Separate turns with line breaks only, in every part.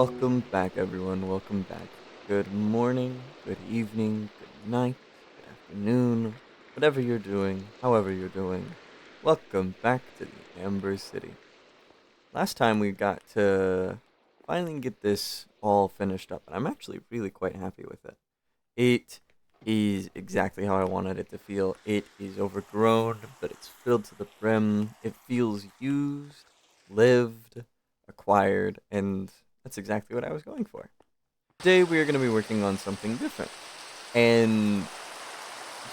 Welcome back, everyone. Welcome back. Good morning, good evening, good night, good afternoon, whatever you're doing, however you're doing. Welcome back to the Amber City. Last time we got to finally get this all finished up, and I'm actually really quite happy with it. It is exactly how I wanted it to feel. It is overgrown, but it's filled to the brim. It feels used, lived, acquired, and that's exactly what I was going for. Today we are going to be working on something different. And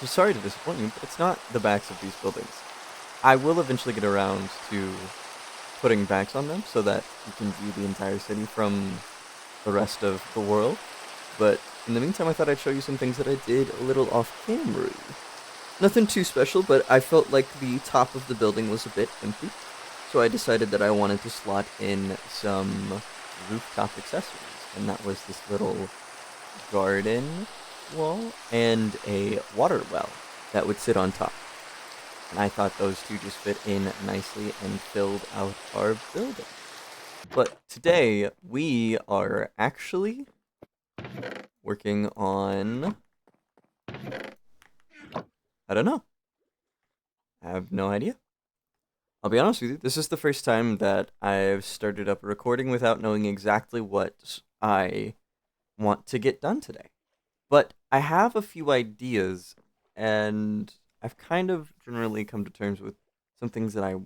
I'm sorry to disappoint you, but it's not the backs of these buildings. I will eventually get around to putting backs on them so that you can view the entire city from the rest of the world. But in the meantime, I thought I'd show you some things that I did a little off camera. Nothing too special, but I felt like the top of the building was a bit empty. So I decided that I wanted to slot in some rooftop accessories. And that was this little garden wall and a water well that would sit on top. And I thought those two just fit in nicely and filled out our building. But today we are actually working on, I don't know. I have no idea. I'll be honest with you, this is the first time that I've started up recording without knowing exactly what I want to get done today. But I have a few ideas, and I've kind of generally come to terms with some things that I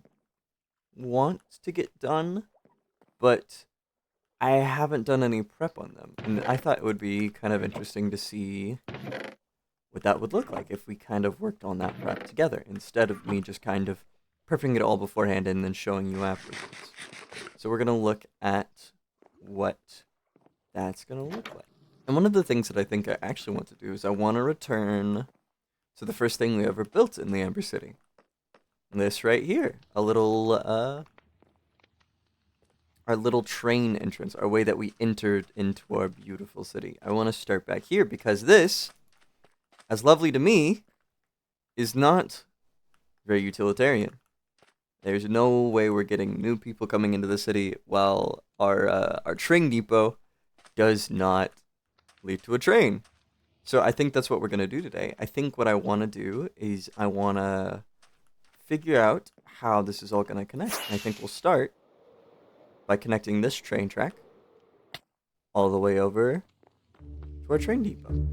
want to get done, but I haven't done any prep on them. And I thought it would be kind of interesting to see what that would look like if we kind of worked on that prep together instead of me just kind of prepping it all beforehand and then showing you afterwards. So we're going to look at what that's going to look like. And one of the things that I think I actually want to do is I want to return to the first thing we ever built in the Amber City. This right here, our little train entrance, our way that we entered into our beautiful city. I want to start back here because this, as lovely to me, is not very utilitarian. There's no way we're getting new people coming into the city while our train depot does not lead to a train. So I think that's what we're going to do today. I think what I want to do is I want to figure out how this is all going to connect. And I think we'll start by connecting this train track all the way over to our train depot.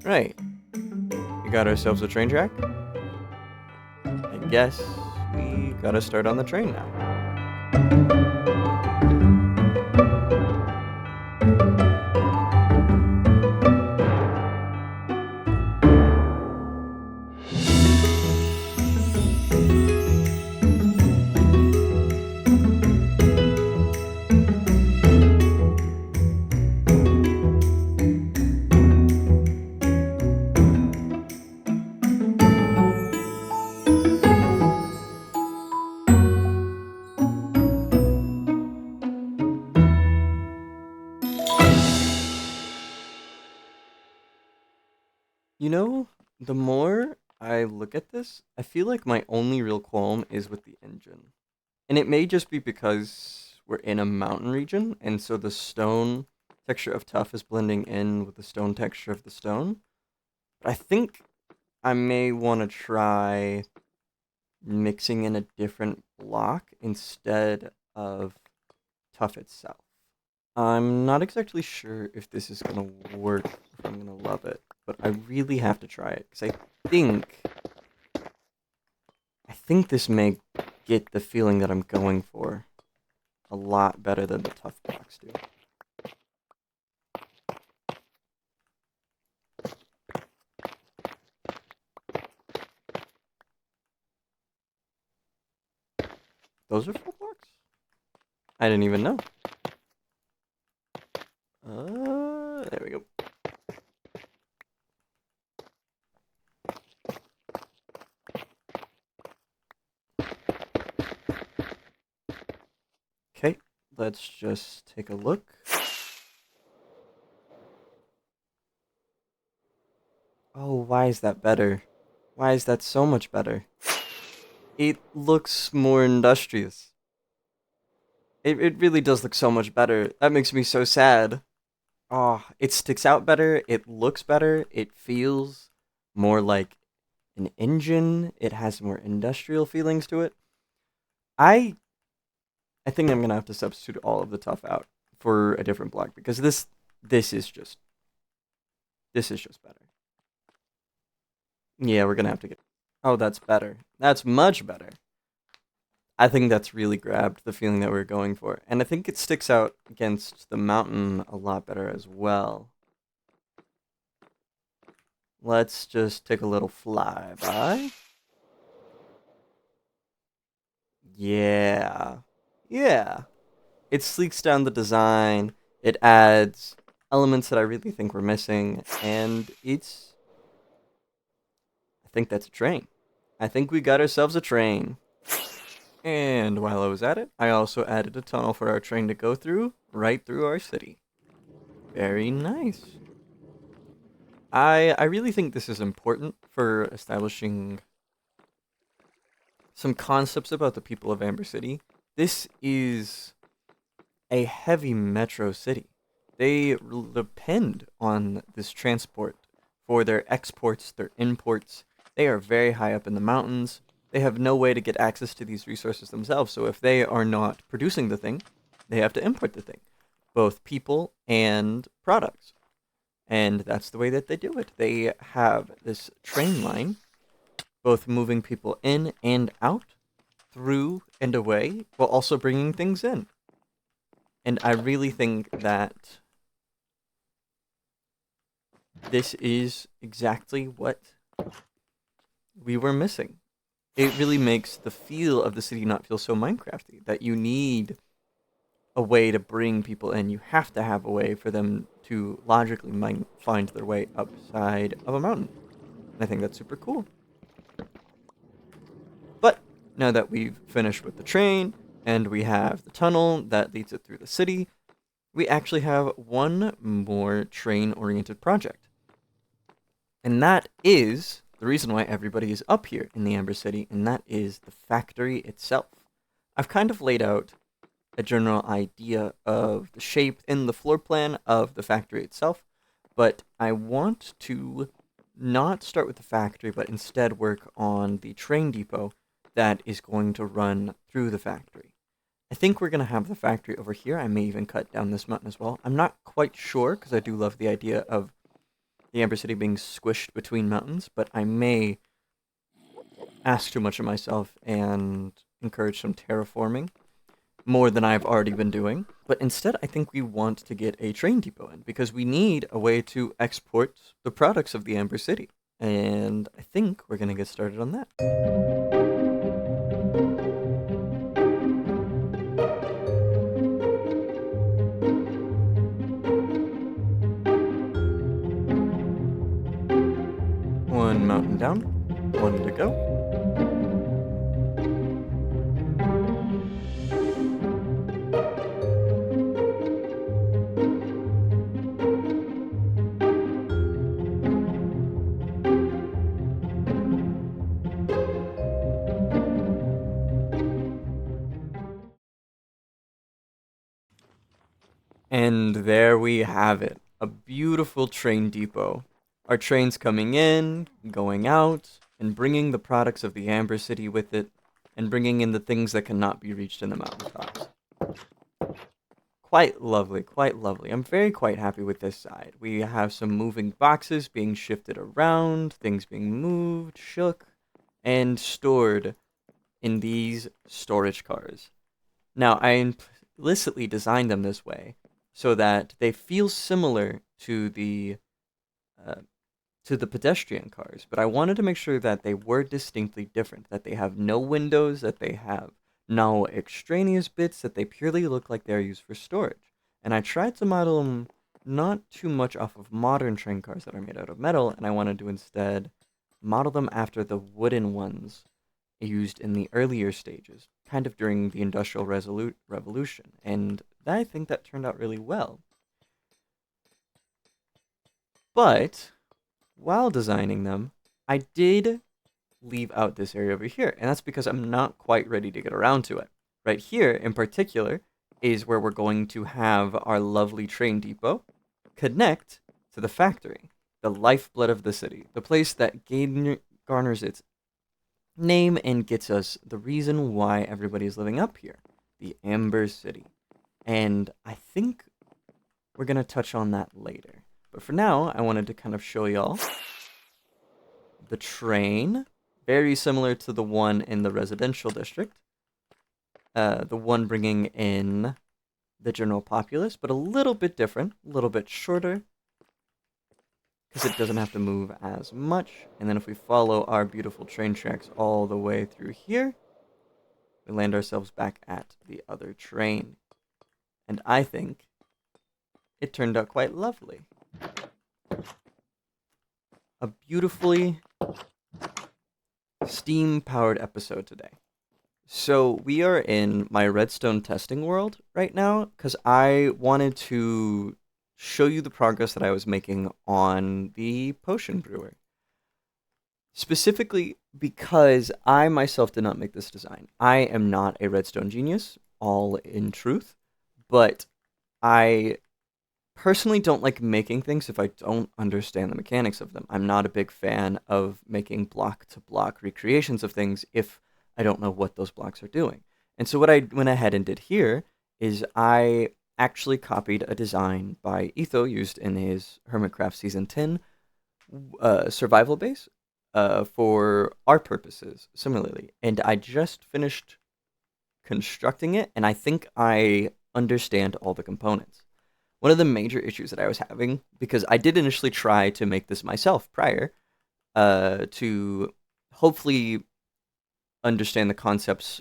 Right. We got ourselves a train track. I guess we gotta start on the train now. You know, the more I look at this, I feel like my only real qualm is with the engine. And it may just be because we're in a mountain region, and so the stone texture of tuff is blending in with the stone texture of the stone. But I think I may want to try mixing in a different block instead of tuff itself. I'm not exactly sure if this is going to work, if I'm going to love it, but I really have to try it because I think this may get the feeling that I'm going for a lot better than the tough blocks do. Those are full blocks? I didn't even know. There we go. Okay, let's just take a look. Oh, why is that better? Why is that so much better? It looks more industrious. It really does look so much better. That makes me so sad. Oh, it sticks out better. It looks better. It feels more like an engine. It has more industrial feelings to it. I I think I'm gonna have to substitute all of the tough out for a different block because this is just better. Yeah, we're gonna have to get. Oh, that's better. That's much better. I think that's really grabbed the feeling that we're going for, and I think it sticks out against the mountain a lot better as well. Let's just take a little flyby. Yeah. Yeah. It sleeks down the design. It adds elements that I really think we're missing. And I think that's a train. I think we got ourselves a train. And while I was at it, I also added a tunnel for our train to go through, right through our city. Very nice. I really think this is important for establishing some concepts about the people of Amber City. This is a heavy metro city. They depend on this transport for their exports, their imports. They are very high up in the mountains. They have no way to get access to these resources themselves. So if they are not producing the thing, they have to import the thing, both people and products. And that's the way that they do it. They have this train line, both moving people in and out, through and away, while also bringing things in. And I really think that this is exactly what we were missing. It really makes the feel of the city not feel so Minecrafty, that you need a way to bring people in. You have to have a way for them to logically find their way upside of a mountain. And I think that's super cool. But now that we've finished with the train, and we have the tunnel that leads it through the city, we actually have one more train-oriented project. And that is the reason why everybody is up here in the Amber City, and that is the factory itself. I've kind of laid out a general idea of the shape and the floor plan of the factory itself, but I want to not start with the factory, but instead work on the train depot that is going to run through the factory. I think we're going to have the factory over here. I may even cut down this mountain as well. I'm not quite sure, because I do love the idea of the Amber City being squished between mountains, but I may ask too much of myself and encourage some terraforming, more than I've already been doing. But instead, I think we want to get a train depot in, because we need a way to export the products of the Amber City. And I think we're going to get started on that. One mountain down, one to go. And there we have it, a beautiful train depot. Our trains coming in, going out, and bringing the products of the Amber City with it, and bringing in the things that cannot be reached in the mountaintops. Quite lovely, quite lovely. I'm quite happy with this side. We have some moving boxes being shifted around, things being moved, shook, and stored in these storage cars. Now, I implicitly designed them this way so that they feel similar uh, to the pedestrian cars, but I wanted to make sure that they were distinctly different, that they have no windows, that they have no extraneous bits, that they purely look like they're used for storage. And I tried to model them not too much off of modern train cars that are made out of metal, and I wanted to instead model them after the wooden ones used in the earlier stages, kind of during the Industrial Revolution. And I think that turned out really well. But while designing them, I did leave out this area over here, and that's because I'm not quite ready to get around to it. Right here, in particular, is where we're going to have our lovely train depot connect to the factory, the lifeblood of the city, the place that garners its name and gets us the reason why everybody is living up here, the Amber City. And I think we're going to touch on that later. But for now, I wanted to kind of show y'all the train, very similar to the one in the residential district. The one bringing in the general populace, but a little bit different, a little bit shorter, because it doesn't have to move as much. And then if we follow our beautiful train tracks all the way through here, we land ourselves back at the other train. And I think it turned out quite lovely. A beautifully steam-powered episode today. So we are in my redstone testing world right now because I wanted to show you the progress that I was making on the potion brewer. Specifically because I myself did not make this design. I am not a redstone genius, all in truth, but I personally don't like making things if I don't understand the mechanics of them. I'm not a big fan of making block-to-block recreations of things if I don't know what those blocks are doing. And so what I went ahead and did here is I actually copied a design by Etho used in his Hermitcraft Season 10 survival base for our purposes, similarly. And I just finished constructing it, and I think I understand all the components. One of the major issues that I was having, because I did initially try to make this myself prior, to hopefully understand the concepts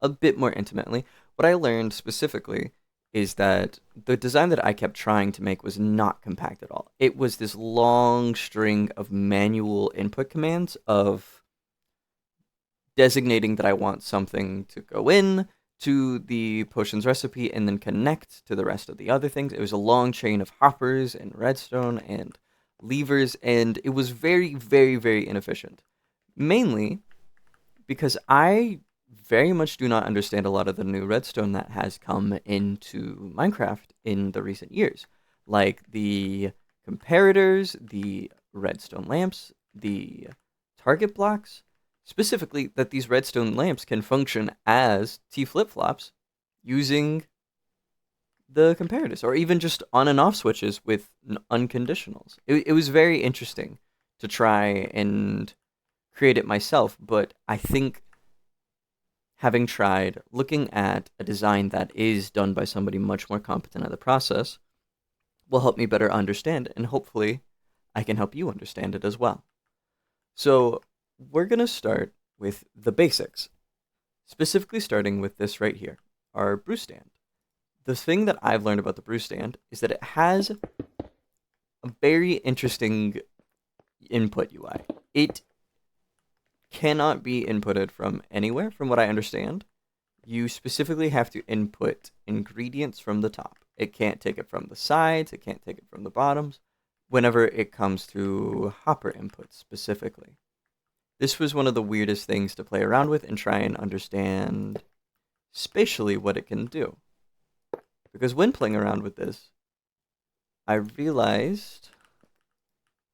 a bit more intimately, what I learned specifically is that the design that I kept trying to make was not compact at all. It was this long string of manual input commands of designating that I want something to go in to the potions recipe and then connect to the rest of the other things. It was a long chain of hoppers and redstone and levers, and it was very, very, very inefficient. Mainly because I very much do not understand a lot of the new redstone that has come into Minecraft in the recent years, like the comparators, the redstone lamps, the target blocks, specifically that these redstone lamps can function as T flip-flops using the comparators, or even just on and off switches with unconditionals. It was very interesting to try and create it myself, but I think having tried looking at a design that is done by somebody much more competent at the process will help me better understand, and hopefully I can help you understand it as well. So we're going to start with the basics, specifically starting with this right here, our brew stand. The thing that I've learned about the brew stand is that it has a very interesting input UI. It cannot be inputted from anywhere, from what I understand. You specifically have to input ingredients from the top. It can't take it from the sides, it can't take it from the bottoms, whenever it comes to hopper inputs specifically. This was one of the weirdest things to play around with and try and understand spatially what it can do. Because when playing around with this, I realized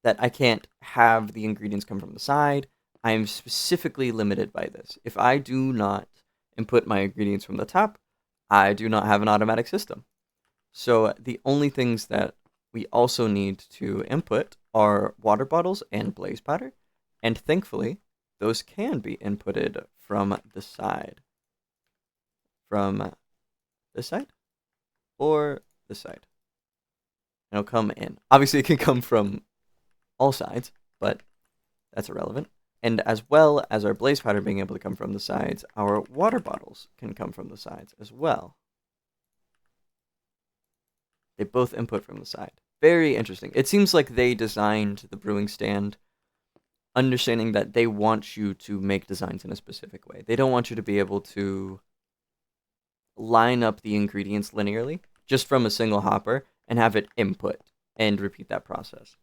that I can't have the ingredients come from the side. I am specifically limited by this. If I do not input my ingredients from the top, I do not have an automatic system. So the only things that we also need to input are water bottles and blaze powder. And thankfully, those can be inputted from the side. From this side or this side. And it'll come in. Obviously, it can come from all sides, but that's irrelevant. And as well as our blaze powder being able to come from the sides, our water bottles can come from the sides as well. They both input from the side. Very interesting. It seems like they designed the brewing stand understanding that they want you to make designs in a specific way. They don't want you to be able to line up the ingredients linearly just from a single hopper and have it input and repeat that process,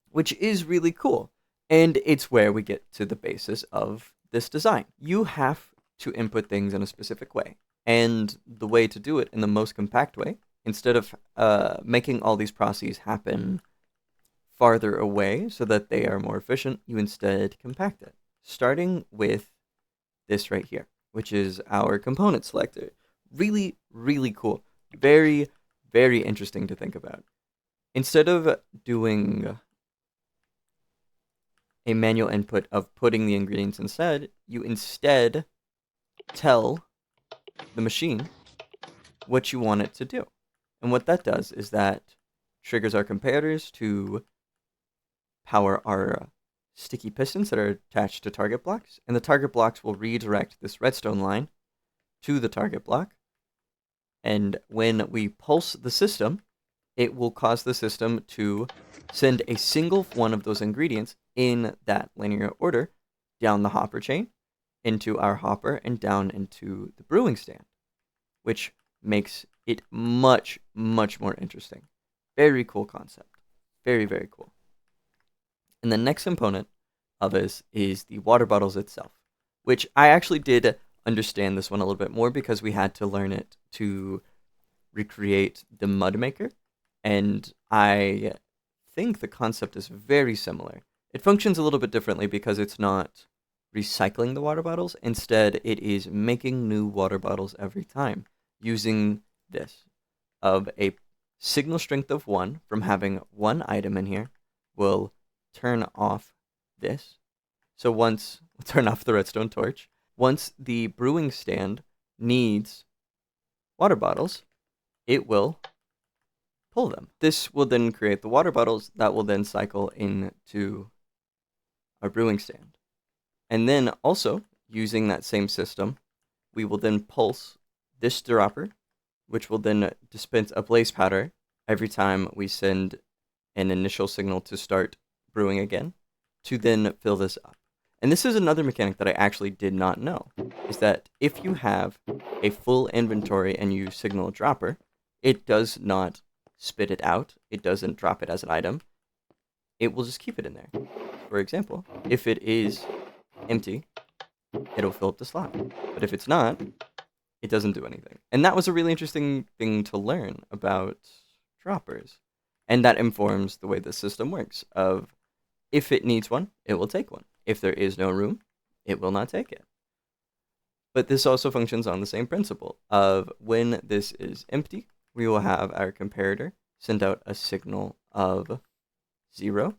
which is really cool. And it's where we get to the basis of this design. You have to input things in a specific way. And the way to do it in the most compact way, instead of making all these processes happen farther away so that they are more efficient, you instead compact it. Starting with this right here, which is our component selector. Really, really cool. Very, very interesting to think about. Instead of doing a manual input of putting the ingredients inside, you instead tell the machine what you want it to do. And what that does is that triggers our comparators to power our sticky pistons that are attached to target blocks, and the target blocks will redirect this redstone line to the target block. And when we pulse the system, it will cause the system to send a single one of those ingredients in that linear order down the hopper chain, into our hopper, and down into the brewing stand, which makes it much, much more interesting. Very cool concept. Very, very cool. And the next component of this is the water bottles itself, which I actually did understand this one a little bit more because we had to learn it to recreate the mud maker. And I think the concept is very similar. It functions a little bit differently because it's not recycling the water bottles. Instead, it is making new water bottles every time using this of a signal strength of 1 from having one item in here will turn off this. So we'll turn off the redstone torch. Once the brewing stand needs water bottles, it will pull them. This will then create the water bottles that will then cycle into our brewing stand. And then also, using that same system, we will then pulse this dropper, which will then dispense a blaze powder every time we send an initial signal to start brewing again, to then fill this up. And this is another mechanic that I actually did not know, is that if you have a full inventory and you signal a dropper, it does not spit it out. It doesn't drop it as an item. It will just keep it in there. For example, if it is empty, it'll fill up the slot. But if it's not, it doesn't do anything. And that was a really interesting thing to learn about droppers. And that informs the way the system works of if it needs one, it will take one. If there is no room, it will not take it. But this also functions on the same principle of when this is empty, we will have our comparator send out a signal of 0,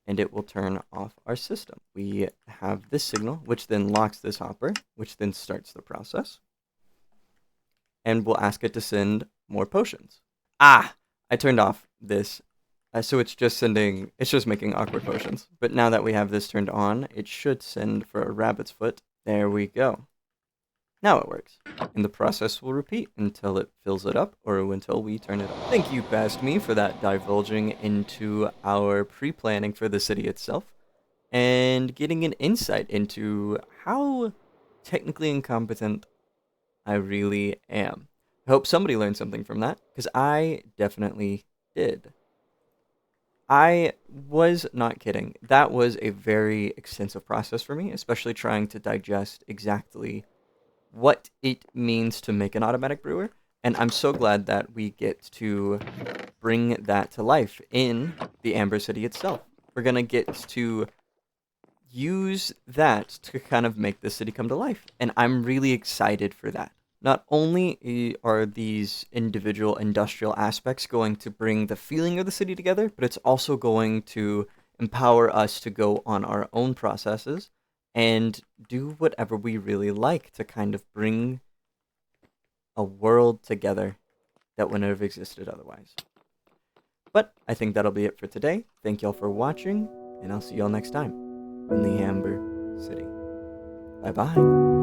and it will turn off our system. We have this signal, which then locks this hopper, which then starts the process. And we'll ask it to send more potions. I turned off this. So it's just making awkward potions. But now that we have this turned on, it should send for a rabbit's foot. There we go. Now it works. And the process will repeat until it fills it up or until we turn it off. Thank you, Past Me, for that divulging into our pre-planning for the city itself and getting an insight into how technically incompetent I really am. I hope somebody learned something from that, because I definitely did. I was not kidding. That was a very extensive process for me, especially trying to digest exactly what it means to make an automatic brewer. And I'm so glad that we get to bring that to life in the Amber City itself. We're going to get to use that to kind of make the city come to life. And I'm really excited for that. Not only are these individual industrial aspects going to bring the feeling of the city together, but it's also going to empower us to go on our own processes and do whatever we really like to kind of bring a world together that wouldn't have existed otherwise. But I think that'll be it for today. Thank y'all for watching, and I'll see y'all next time in the Amber City. Bye bye.